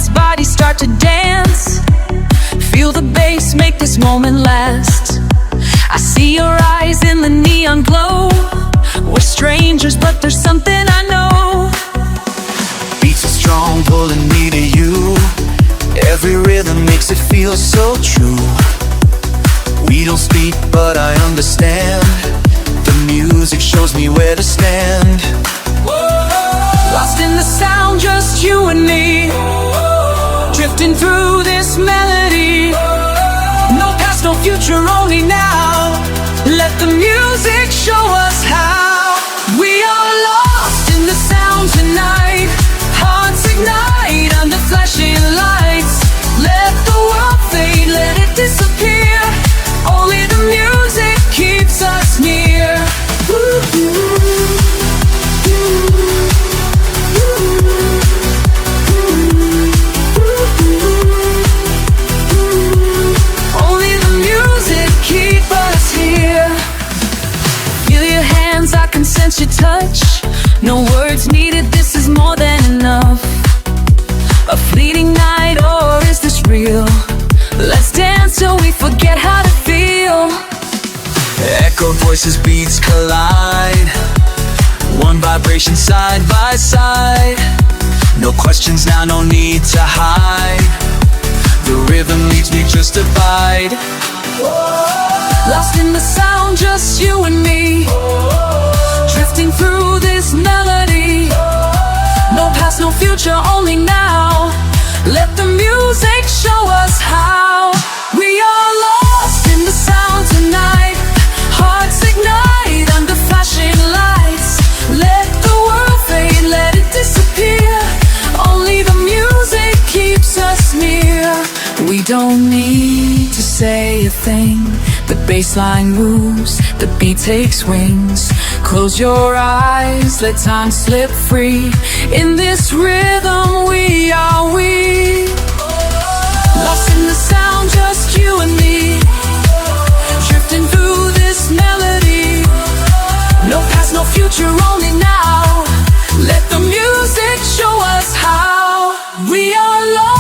these bodies start to dance. Feel the bass make this moment last. I see your eyes in the neon glow. We're strangers, but there's something I know. Beats are strong, pulling me to you. Every rhythm makes it feel so true. We don't speak, but I understand. The music shows me where to stand. Lost in the sound, just you and me, drifting through this melody. No past, no future, only now. Let the music show us how. We are lost in the sound tonight. Hearts ignite under flashing lights. Let the world fade, let it disappear. Only the music keeps us near. Only the music keeps us here. Feel your hands, I can sense your touch. No words needed, this is more than enough. A fleeting night, or is this real? Let's dance till we forget how to feel. Echo voices, beats collide. One vibration side by side. No questions now, no need to hide. The rhythm leads me, just abide. Lost in the sound, just you and me, drifting through this melody. No past, no future, only now. Let the music show us how. We are lost in the sound tonight. Hearts ignite under flashing lights. Let the world fade, let it disappear. Only the music keeps us near. We don't need to say a thing. The bassline moves, the beat takes wings. Close your eyes, let time slip free. In this rhythm we are we. Lost in the sound, just you and me, drifting through this melody. No past, no future, only now. Let the music show us how. We are lost.